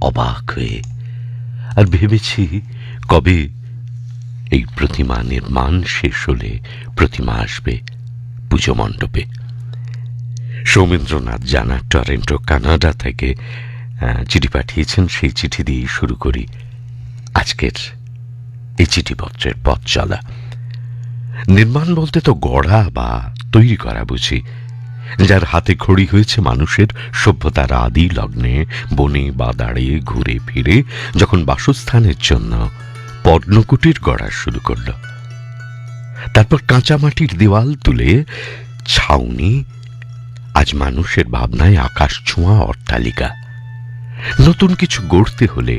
অবাক হয়ে। আর ভেবেছি কবে এই প্রতিমা নির্মাণ শেষ হলে প্রতিমা আসবে পুজো মণ্ডপে। সৌমেন্দ্রনাথ জানা টরেন্টো কানাডা থেকে চিঠি পাঠিয়েছেন। সেই চিঠি দিয়েই শুরু করি আজকের এই চিঠিপত্রের পথ চলা। নির্মাণ বলতে তো গড়া বা তৈরি করা বুঝি, যার হাতে খড়ি হয়েছে মানুষের সভ্যতার আদি লগ্নে বনে বা দাঁড়িয়ে ঘুরে ফিরে যখন বাসস্থানের জন্য পর্ণকুটির গড়া শুরু করল। তারপর কাঁচা মাটির দেওয়াল তুলে ছাউনি, আজ মানুষের ভাবনায় আকাশ ছোঁয়া অট্টালিকা। নতুন কিছু গড়তে হলে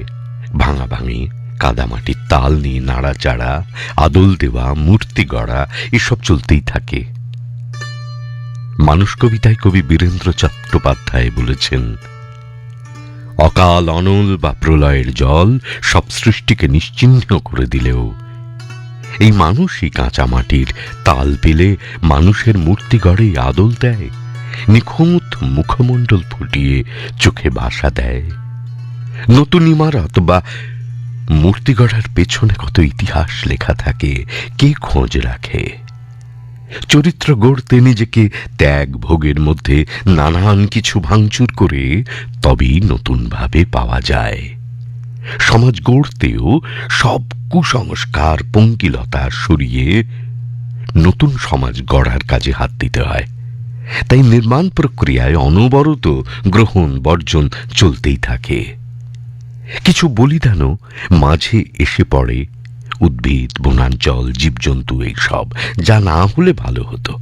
ভাঙাভাঙি, কাদামাটির তাল নিয়ে নাড়াচাড়া, আদল দেওয়া, মূর্তি গড়া এসব চলতেই থাকে। মানুষ কবিতায় কবি বীরেন্দ্র চট্টোপাধ্যায় বলেছেন, অকাল অনল বা প্রলয়ের জল সব সৃষ্টিকে নিশ্চিহ্ন করে দিলেও এই মানুষই কাঁচা মাটির তাল পেলে মানুষের মূর্তি গড়ে আদল দেয়, নিখুঁত মুখমণ্ডল ফুটিয়ে চোখে বাসা দেয়। নতুন ইমারত বা মূর্তি গড়ার পেছনে কত ইতিহাস লেখা থাকে, কে খোঁজ রাখে? চরিত্র গড়তে নিজেকে ত্যাগ ভোগের মধ্যে নানান কিছু ভাঙচুর করে তবেই নতুন ভাবে পাওয়া যায়। সমাজ গড়তেও সব কুসংস্কার পঙ্কিলতা সরিয়ে নতুন সমাজ গড়ার কাজে হাত দিতে হয়। তাই নির্মাণ প্রক্রিয়ায় অনবরত গ্রহণ বর্জন চলতেই থাকে। কিছু বলিদানও মাঝে এসে পড়ে, উদ্ভিদ, বনাঞ্চল, জীবজন্তু, এইসব যা না হলে ভালো হতো।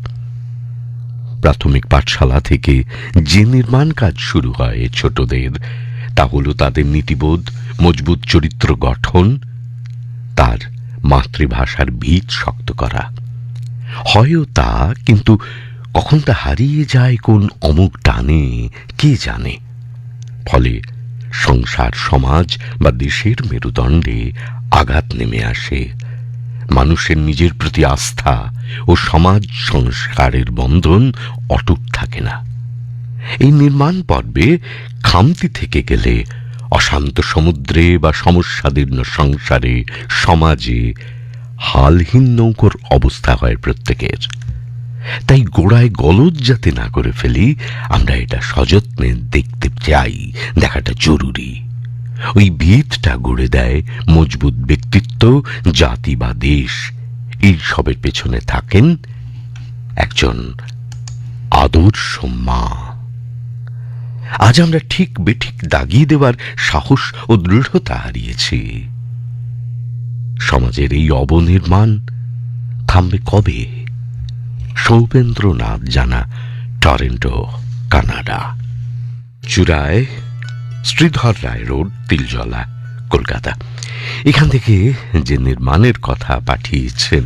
প্রাথমিক পাঠশালা থেকে যে নির্মাণ কাজ শুরু হয় ছোটদের, তা হলো তাদের নীতিবোধ, মজবুত চরিত্র গঠন, তার মাতৃভাষার ভিত শক্ত করা। হয়ও তা, কিন্তু কখন তা হারিয়ে যায় কোন অমুক টানে কে জানে। ফলে সংসার, সমাজ বা দেশের মেরুদণ্ডে আঘাত নেমে আসে। মানুষের নিজের প্রতি আস্থা ও সমাজ সংস্কারের বন্ধন অটুট থাকে না। এই নির্মাণ পর্বে খামতি থেকে গেলে অশান্ত সমুদ্রে বা সমস্যাদীর্ণ সংসারে, সমাজে হালহীন নৌকোর অবস্থা হয় প্রত্যেকের। তাই গোড়ায় গলদ যাতে না করে ফেলি, আমরা এটা সযত্নে দেখতে চাই, দেখাটা জরুরি। ওই ভিতটা গড়ে দেয় মজবুত ব্যক্তিত্ব, জাতি বা দেশ। এই সবের পেছনে থাকেন একজন আদর্শ মা। আজ আমরা ঠিক বেঠিক দাগিয়ে দেওয়ার সাহস ও দৃঢ়তা হারিয়েছি। সমাজের এই অবনির্মাণ থামবে কবে? সৌমেন্দ্রনাথ জানা, টরেন্টো, কানাডা। চূড়ায় শ্রীধর রায় রোড, তিলজলা, কলকাতা। এখান থেকে যে নির্মাণের কথা পাঠিয়েছেন,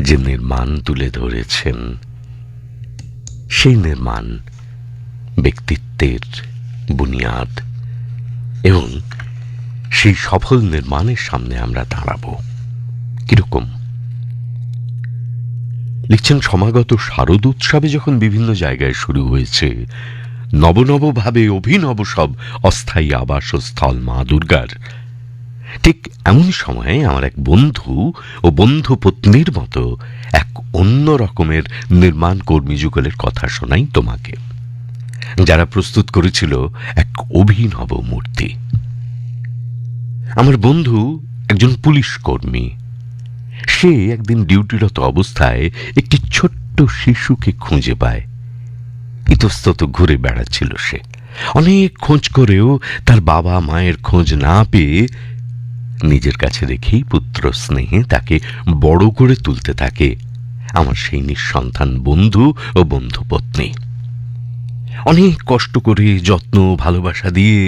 যে নির্মাণ তুলে ধরেছেন, সেই নির্মাণ ব্যক্তিত্বের বুনিয়াদ, এবং সেই সফল নির্মাণের সামনে আমরা দাঁড়াবো কিরকম? লিখছেন, সমাগত শারদ উৎসবে যখন বিভিন্ন জায়গায় শুরু হয়েছে নবনবভাবে অভিনব সব অস্থায়ী আবাসস্থল মা দুর্গার, ঠিক এমন সময়ে আমার এক বন্ধু ও বন্ধু পত্নীর মতো এক অন্য রকমের নির্মাণ কর্মী যুগলের কথা শোনাই তোমাকে, যারা প্রস্তুত করেছিল এক অভিনব মূর্তি। আমার বন্ধু একজন পুলিশ কর্মী। সে একদিন ডিউটিরত অবস্থায় একটি ছোট্ট শিশুকে খুঁজে পায়। ইতস্তত ঘুরে বেড়াচ্ছিল সে। অনেক খোঁজ করেও তার বাবা মায়ের খোঁজ না পেয়ে নিজের কাছে রেখেই পুত্র স্নেহে তাকে বড় করে তুলতে থাকে আমার সেই নিঃসন্তান বন্ধু ও বন্ধু পত্নী। অনেক কষ্ট করে, যত্ন, ভালোবাসা দিয়ে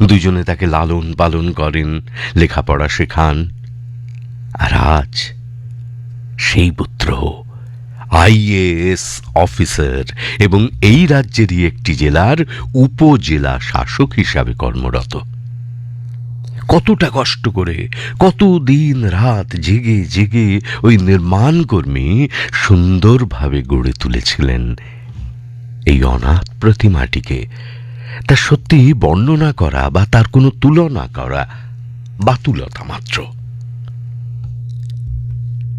দুজনে তাকে লালন পালন করেন, লেখাপড়া শেখান। আর আজ সেই পুত্র আইএএস অফিসার এবং এই রাজ্যেরই একটি জেলার উপজেলা শাসক হিসাবে কর্মরত। কতটা কষ্ট করে, কত দিন রাত জেগে জেগে ওই নির্মাণ কর্মী সুন্দরভাবে গড়ে তুলেছিলেন এই অনাথ প্রতিমাটিকে, তা সত্যি বর্ণনা করা বা তার কোনো তুলনা করা বাতুলতা মাত্র।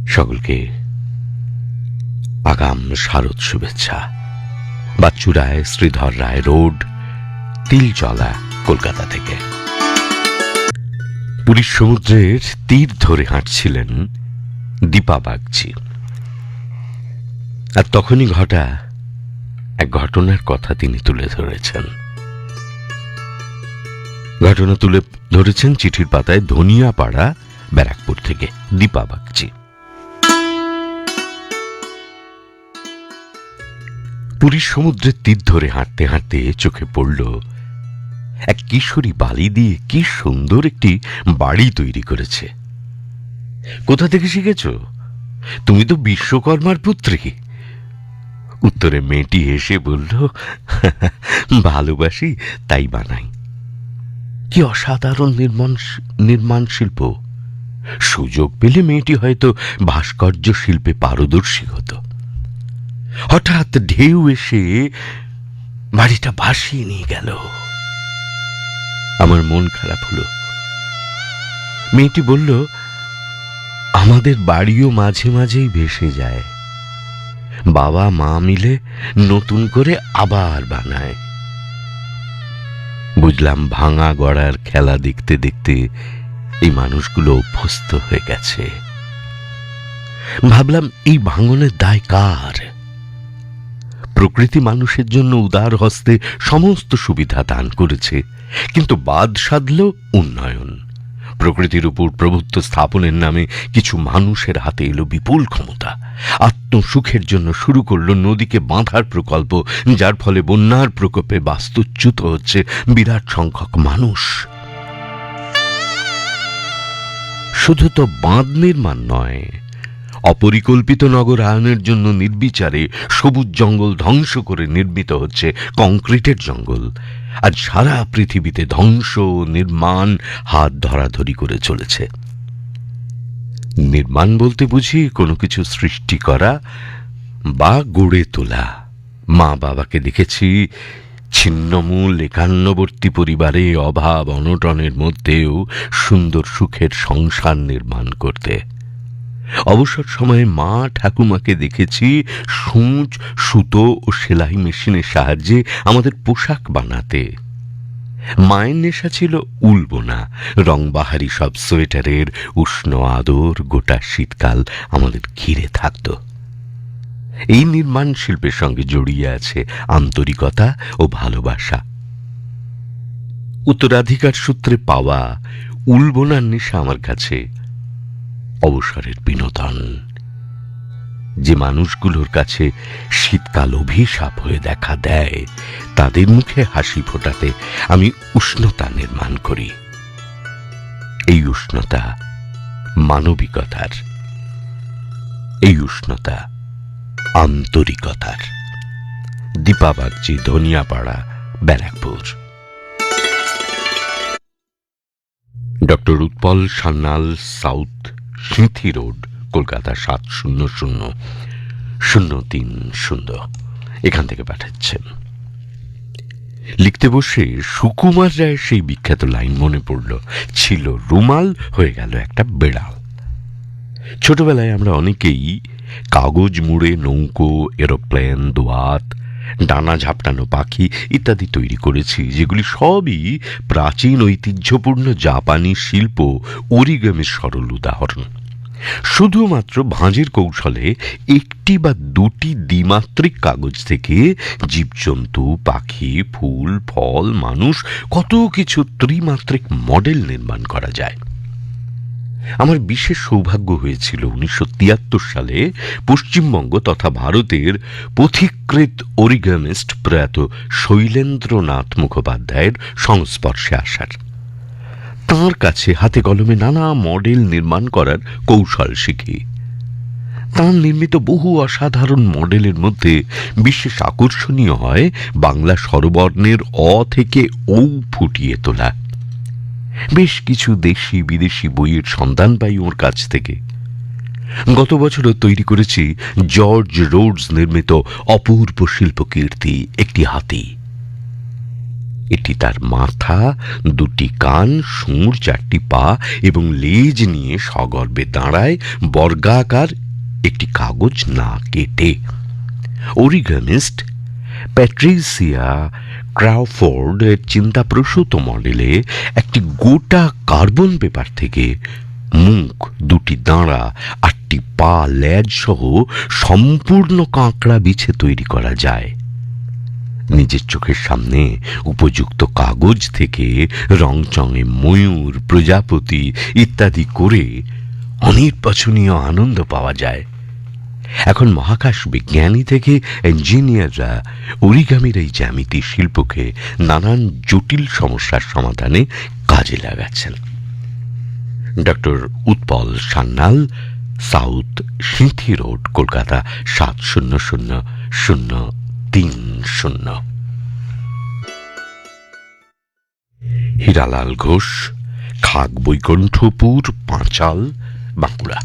সকলকে আগাম শারদ শুভেচ্ছা। বাচ্চুরায়, শ্রীধর রায় রোড, তিলচলা, কলকাতা থেকে। পুরীর সমুদ্রের তীর ধরে হাঁটছিলেন দীপা বাগচি। আর তখনই ঘটা এক ঘটনার কথা তিনি তুলে ধরেছেন। ঘটনা তুলে ধরেছেন চিঠির পাতায় ধনিয়াপাড়া, ব্যারাকপুর থেকে দীপা বাগচি। পুরীর সমুদ্রের তীর ধরে হাঁটতে হাঁটতে চোখে পড়ল এক কিশোরী বালি দিয়ে কি সুন্দর একটি বাড়ি তৈরি করেছে। কোথা থেকে শিখেছ? তুমি তো বিশ্বকর্মার পুত্রী। উত্তরে মেয়েটি হেসে বলল, ভালোবাসি তাই বানাই। কি অসাধারণ নির্মাণ শিল্প! সুযোগ পেলে মেয়েটি হয়তো ভাস্কর্য শিল্পে পারদর্শী হতো। হঠাৎ ঢেউ এসে বাড়িটা ভাসিয়ে নিয়ে গেল। আমার মন খারাপ হলো। মেয়েটি বলল, আমাদের বাড়িও মাঝে মাঝেই ভেসে যায়। বাবা মা মিলে নতুন করে আবার বানায়। বুঝলাম ভাঙা গড়ার খেলা দেখতে দেখতে এই মানুষগুলো অভ্যস্ত হয়ে গেছে। ভাবলাম, এই ভাঙনের দায় কার? প্রকৃতি মানুষের জন্য উদার হস্তে সমস্ত সুবিধা দান করেছে, কিন্তু বাদ সাধল উন্নয়ন। প্রকৃতির উপর প্রভুত্ব স্থাপনের নামে কিছু মানুষের হাতে এলো বিপুল ক্ষমতা। আত্মসুখের জন্য শুরু করলো নদীকে বাঁধার প্রকল্প, যার ফলে বন্যার প্রকোপে বাস্তুচ্যুত হচ্ছে বিরাট সংখ্যক মানুষ। শুধু তো বাঁধ নির্মাণ নয়, অপরিকল্পিত নগরায়নের জন্য নির্বিচারে সবুজ জঙ্গল ধ্বংস করে নির্মিত হচ্ছে কংক্রিটের জঙ্গল। আজ সারা পৃথিবীতে ধ্বংস নির্মাণ হাত ধরাধরি করে চলেছে। নির্মাণ বলতে বুঝি কোনো কিছু সৃষ্টি করা বা গড়ে তোলা। মা বাবাকে দেখেছি ছিন্নমূল একান্নবর্তী পরিবারে অভাব অনটনের মধ্যেও সুন্দর সুখের সংসার নির্মাণ করতে। অবসর সময়ে মা ঠাকুমাকে দেখেছি সূচ, সুতো ও সেলাই মেশিনের সাহায্যে আমাদের পোশাক বানাতে। মায়ের নেশা ছিল উল বোনা। রংবাহারি সব সোয়েটারের উষ্ণ আদর গোটা শীতকাল আমাদের ঘিরে থাকত। এই নির্মাণ শিল্পের সঙ্গে জড়িয়ে আছে আন্তরিকতা ও ভালোবাসা। উত্তরাধিকার সূত্রে পাওয়া উল বোনার নেশা আমার কাছে অবসরের বিনোদন। যে মানুষগুলোর কাছে শীতকাল অভিশাপ হয়ে দেখা দেয়, তাদের মুখে হাসি ফোটাতে আমি উষ্ণতা নির্মাণ করি। এই উষ্ণতা মানবিকতার, এই উষ্ণতা আন্তরিকতার। দীপা বাগচি, ধনিয়াপাড়া, ব্যারাকপুর। ডক্টর উৎপল সান্যাল, সাউথ সিঁথি রোড, কলকাতা 700030। এখান থেকে পাঠাচ্ছেন। লিখতে বসে সুকুমার রায়ের সেই বিখ্যাত লাইন মনে পড়ল, ছিল রুমাল হয়ে গেল একটা বেড়াল। ছোটবেলায় আমরা অনেকেই কাগজ মুড়ে নৌকো, এরোপ্লেন, দোয়াত, ডানা ঝাপটানো পাখি ইত্যাদি তৈরি করেছি, যেগুলি সবই প্রাচীন ঐতিহ্যপূর্ণ জাপানি শিল্প অরিগামির সরল উদাহরণ। শুধুমাত্র ভাঁজের কৌশলে একটি বা দুটি দ্বিমাত্রিক কাগজ থেকে জীবজন্তু, পাখি, ফুল, ফল, মানুষ, কত কিছু ত্রিমাত্রিক মডেল নির্মাণ করা যায়। আমার বিশেষ সৌভাগ্য হয়েছিল 1973 সালে পশ্চিমবঙ্গ তথা ভারতের পথিকৃৎ অরিগামিস্ট প্রয়াত শৈলেন্দ্রনাথ মুখোপাধ্যায়ের সংস্পর্শে আসার। তাঁর কাছে হাতে কলমে নানা মডেল নির্মাণ করার কৌশল শিখি। তাঁর নির্মিত বহু অসাধারণ মডেলের মধ্যে বিশেষ আকর্ষণীয় হয় বাংলা স্বরবর্ণের অ থেকে ঔ ফুটিয়ে তোলা। বেশ কিছু দেশি বিদেশি বইয়ের সন্ধান পাই ওর কাছ থেকে। গত বছরও তৈরি করেছি জর্জ রোডস নির্মিত অপূর্ব শিল্পকীর্তি একটি হাতি। এটি তার মাথা, দুটি কান, সুঁড়, চারটি পা এবং লেজ নিয়ে সগর্বে দাঁড়ায় বর্গাকার একটি কাগজ না কেটে। অরিগামিস্ট প্যাট্রিসিয়া ক্রাউফোর্ড এর চিন্তাপ্রসূত মডেলে একটি গোটা কার্বন পেপার থেকে মুখ, দুটি দাঁড়া, 8টি পা, লেজ সহ সম্পূর্ণ কাঁকড়া বিছে তৈরি করা যায়। নিজের চোখের সামনে উপযুক্ত কাগজ থেকে রংচঙে ময়ূর, প্রজাপতি ইত্যাদি করে অনির্বাচনীয় আনন্দ পাওয়া যায়। এখন মহাকাশ বিজ্ঞানী থেকে ইঞ্জিনিয়াররা অরিগামির এই জ্যামিতি শিল্পকে নানান জটিল সমস্যার সমাধানে কাজে লাগাচ্ছেন। ডক্টর উৎপল সান্যাল, সাউথ সিঁথি রোড, কলকাতা 700030। হীরালাল ঘোষ, খাগ বৈকুণ্ঠপুর, পাঁচাল, বাঁকুড়া।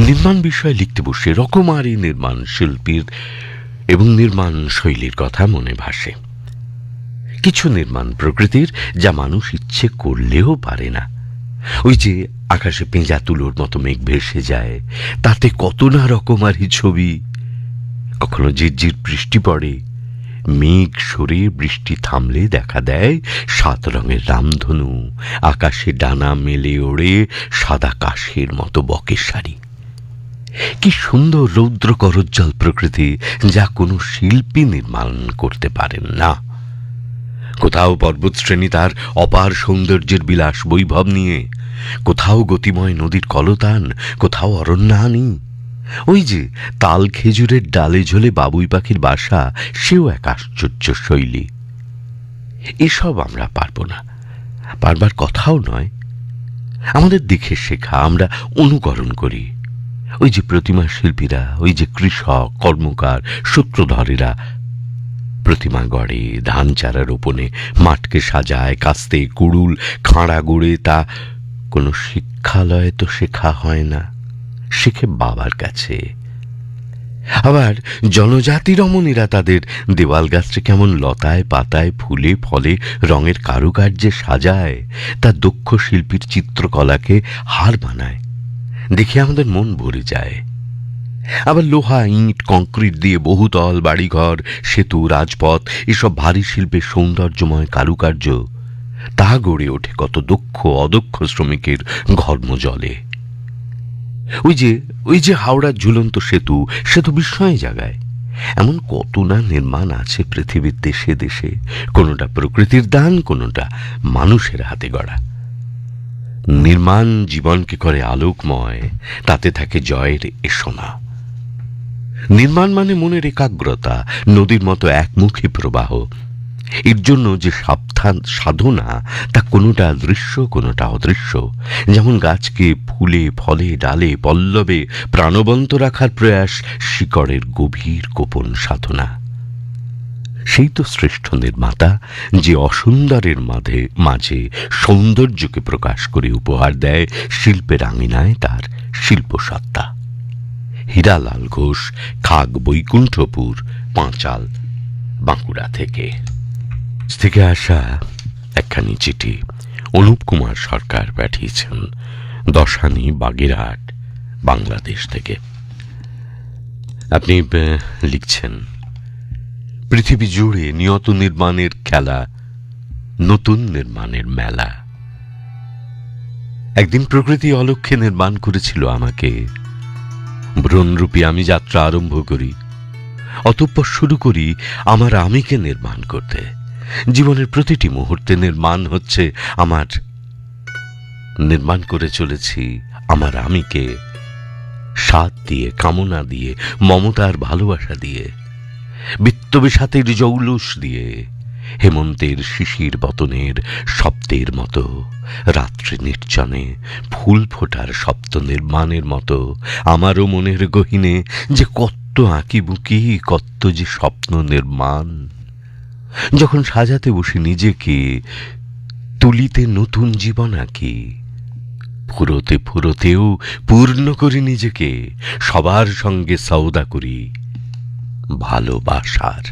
নির্মাণ বিষয়ে লিখতে বসে রকমারি নির্মাণ শিল্পীর এবং নির্মাণ শৈলীর কথা মনে ভাসে। কিছু নির্মাণ প্রকৃতির যা মানুষ ইচ্ছে করলেও পারে না। ওই যে আকাশে পেঁজা তুলোর মতো মেঘ ভেসে যায়, তাতে কত না রকমারি ছবি। কখনো ঝিরঝির বৃষ্টি পড়ে, মেঘ সরে বৃষ্টি থামলে দেখা দেয় 7 রঙের রামধনু আকাশে ডানা মেলে ওড়ে সাদা কাশের মতো বকের শাড়ি। কি সুন্দর রৌদ্র করজ্জ্বল প্রকৃতি, যা কোনো শিল্পী নির্মাণ করতে পারেন না। কোথাও পর্বতশ্রেণী তার অপার সৌন্দর্যের বিলাস বৈভব নিয়ে, কোথাও গতিময় নদীর কলতান, কোথাও অরণ্যানী। ওই যে তাল খেজুরের ডালে ঝোলে বাবুই পাখির বাসা, সেও এক আশ্চর্য শৈলী। এসব আমরা পারব না, পারবার কথাও নয়। আমাদের দেখে শেখা, আমরা অনুকরণ করি। ওই যে প্রতিমা শিল্পীরা, ওই যে কৃষক, কর্মকার, সূত্রধরেরা প্রতিমা গড়ে, ধান চারা রোপণে মাঠকে সাজায়, কাস্তে কুড়ুল খাঁড়া গড়ে, তা কোনো শিক্ষালয়ে তো শেখা হয় না, শেখে বাবার কাছে। আবার জনজাতি রমণীরা তাদের দেওয়াল গাছকে কেমন লতায় পাতায় ফুলে ফলে রঙের কারুকার্যে সাজায়, তা দক্ষ শিল্পীর চিত্রকলাকে হার মানায়। দেখে আমাদের মন ভরে যায়। আবার লোহা, ইট, কংক্রিট দিয়ে বহুতল বাড়িঘর, সেতু, রাজপথ, এসব ভারী শিল্পের সৌন্দর্যময় কারুকার্য, তা গড়ে ওঠে কত দক্ষ অদক্ষ শ্রমিকের ঘর্মজলে। ওই যে হাওড়ার ঝুলন্ত সেতু, সে তো বিস্ময় জাগায়। এমন কত না নির্মাণ আছে পৃথিবীর দেশে দেশে, কোনোটা প্রকৃতির দান, কোনোটা মানুষের হাতে গড়া। নির্মাণ জীবনকে করে আলোকময়, তাতে থাকে জয়ের এসোনা। নির্মাণ মানে মনের একাগ্রতা, নদীর মতো একমুখী প্রবাহ। এর জন্য যে সাধনা, তা কোনোটা দৃশ্য, কোনোটা অদৃশ্য। যেমন গাছকে ফুলে ফলে ডালে পল্লবে প্রাণবন্ত রাখার প্রয়াস শিকড়ের গভীর গোপন সাধনা। সেই তো শ্রেষ্ঠ নির্মাতা, যে অসুন্দরের মাঝে সৌন্দর্যকে প্রকাশ করে উপহার দেয় শিল্পের আঙিনায় তার শিল্পসত্তা। হীরালাল ঘোষ, খাগ বৈকুণ্ঠপুর, পাঁচাল, বাঁকুড়া থেকে আসা একখানি চিঠি অনুপ কুমার সরকার পাঠিয়েছেন দশানি, বাগেরহাট, বাংলাদেশ থেকে। আপনি লিখছেন, পৃথিবী জুড়ে নিয়ত নির্মাণের খেলা, নতুন নির্মাণের মেলা। একদিন প্রকৃতি অলক্ষ্যে নির্মাণ করেছিল আমাকে। ভ্রূণরূপী আমি যাত্রা আরম্ভ করি, অতঃপর শুরু করি আমার আমিকে নির্মাণ করতে। জীবনের প্রতিটি মুহূর্তে নির্মাণ হচ্ছে আমার, নির্মাণ করে চলেছি আমার আমিকে, স্বাদ দিয়ে, কামনা দিয়ে, মমতার ভালোবাসা দিয়ে, বিত্তবিষাতের জৌলুস দিয়ে, হেমন্তের শিশির বতনের শব্দের মতো, রাত্রি নির্জনে ফুল ফোটার শব্দ নির্মাণের মতো আমারও মনের গহীনে যে কত আঁকিবুকি, কত যে স্বপ্ন নির্মাণ। যখন সাজাতে বসি নিজেকে, তুলিতে নতুন জীবন আঁকি, ফুরোতে ফুরোতেও পূর্ণ করি নিজেকে, সবার সঙ্গে সওদা করি ভালোবাসার।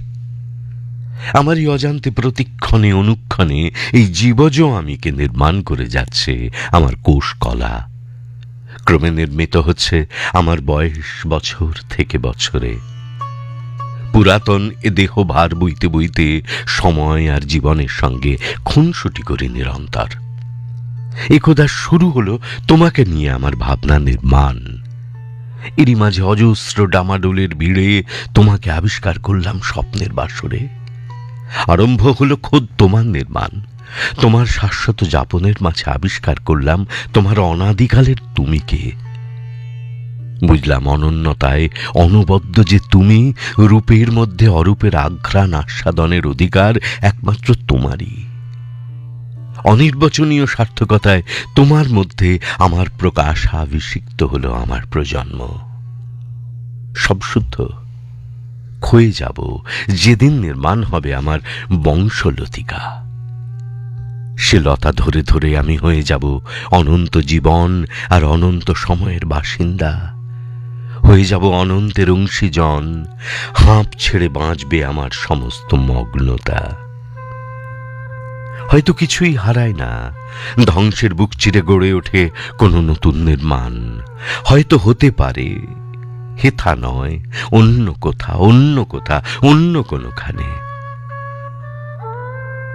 আমারই অজান্তে প্রতিক্ষণে অনুক্ষণে এই জীবজ আমিকে নির্মাণ করে যাচ্ছে আমার কোষ কলা। ক্রমে নির্মিত হচ্ছে আমার বয়স বছর থেকে বছরে। পুরাতন এ দেহ ভার বইতে বইতে সময় আর জীবনের সঙ্গে খুনসুটি করি নিরন্তর। একদা শুরু হলো তোমাকে নিয়ে আমার ভাবনা নির্মাণ। এরই মাঝে অজস্র ডামাডোলের ভিড়ে তোমাকে আবিষ্কার করলাম স্বপ্নের বাসরে। আরম্ভ হলো খোদ তোমার নির্মাণ। তোমার শাশ্বত যাপনের মাঝে আবিষ্কার করলাম তোমার অনাদিকালের তুমিকে। বুঝলাম অনন্যতায় অনবদ্য যে তুমি, রূপের মধ্যে অরূপের আঘ্রাণ আস্বাদনের অধিকার একমাত্র তোমারই। অনির্বচনীয় সার্থকতায় তোমার মধ্যে আমার প্রকাশাভিষিক্ত হলো আমার প্রজন্ম। সব শুদ্ধ। ক্ষয়ে যাব যেদিন নির্মাণ হবে আমার বংশলতিকা। সে লতা ধরে ধরে আমি হয়ে যাব অনন্ত জীবন আর অনন্ত সময়ের বাসিন্দা। হয়ে যাব অনন্তের অংশীজন। হাঁপ ছেড়ে বাঁচবে আমার সমস্ত মগ্নতা। হয়তো কিছুই হারায় না, ধ্বংসের বুক চিরে গড়ে ওঠে কোনো নতুন নির্মাণ। হয়তো হতে পারে, হেথা নয়, অন্য কোথা অন্য কোথা অন্য কোনোখানে।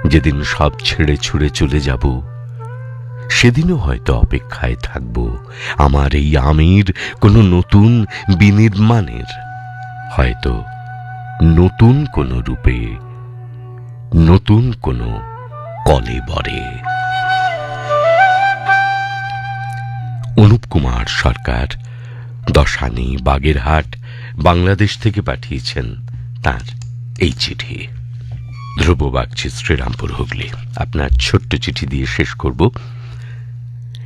যেদিন সব ছেড়ে ছুড়ে চলে যাব, সেদিনও হয়তো অপেক্ষায় থাকব আমার এই আমির কোনো নতুন বিনির্মাণের, হয়তো নতুন কোনো রূপে, নতুন কোনো কলেবরে। অনুপ কুমার সরকার, দশানি, বাগেরহাট, বাংলাদেশ থেকে পাঠিয়েছেন তার এই চিঠি। ধ্রুব বাগচি, শ্রীরামপুর, হুগলি। আপনার ছোট্ট চিঠি দিয়ে শেষ করব।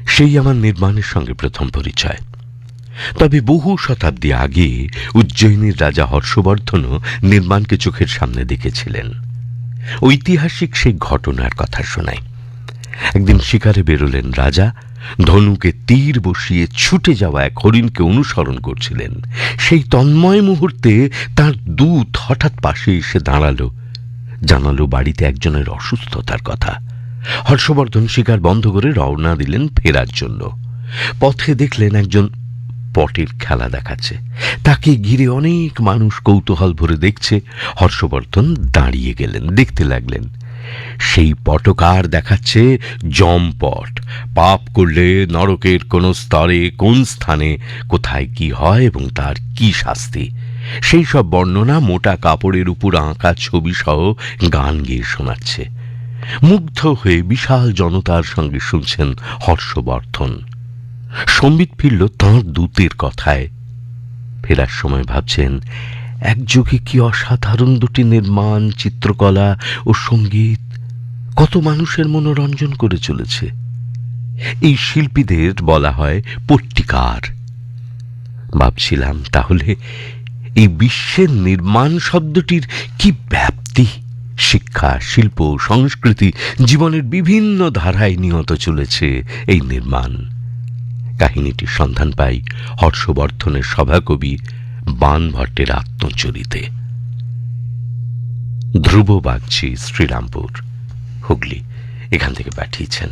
সেই আমার নির্মাণের সঙ্গে প্রথম পরিচয়। তবে বহু শতাব্দী আগে উজ্জয়িনীর রাজা হর্ষবর্ধনও নির্মাণকে চোখের সামনে দেখেছিলেন। ঐতিহাসিক সেই ঘটনার কথা শোনায়। একদিন শিকারে বেরোলেন রাজা। ধনুকে তীর বসিয়ে ছুটে যাওয়া এক হরিণকে অনুসরণ করছিলেন। সেই তন্ময় মুহূর্তে তার দূত হঠাৎ পাশে এসে দাঁড়ালো, জানালো বাড়িতে একজনের অসুস্থতার কথা। হর্ষবর্ধন শিকার বন্ধ করে রওনা দিলেন ফেরার জন্য। পথে দেখলেন একজন পটের খেলা দেখাচ্ছে। তাকে ঘিরে অনেক মানুষ কৌতূহল ভরে দেখছে। হর্ষবর্ধন দাঁড়িয়ে গেলেন, দেখতে লাগলেন। সেই পটকার দেখাচ্ছে জমপট। পাপ করলে নরকের কোন স্তরে, কোন স্থানে, কোথায় কি হয় এবং তার কি শাস্তি, সেই সব বর্ণনা মোটা কাপড়ের উপর আঁকা ছবি সহ গান গেয়ে শোনাচ্ছে। মুগ্ধ হয়ে বিশাল জনতার সঙ্গে শুনছেন হর্ষবর্ধন। সম্বিত ফিরল তাঁর দূতের কথায়। ফেরার সময় ভাবছেন, একযোগে কি অসাধারণ দুটি নির্মাণ, চিত্রকলা ও সঙ্গীত কত মানুষের মনোরঞ্জন করে চলেছে। এই শিল্পীদের বলা হয় পট্টিকার। ভাবছিলাম, তাহলে এই বিশ্বের নির্মাণ শব্দটির কি ব্যাপ্তি! শিক্ষা, শিল্প, সংস্কৃতি, জীবনের বিভিন্ন ধারায় নিয়ত চলেছে এই নির্মাণ। কাহিনীটির সন্ধান পাই হর্ষবর্ধনের সভাকবি বাণভট্টের আত্মচরিতে। ধ্রুব বাগচি, শ্রীরামপুর, হুগলি, এখান থেকে পাঠিয়েছেন।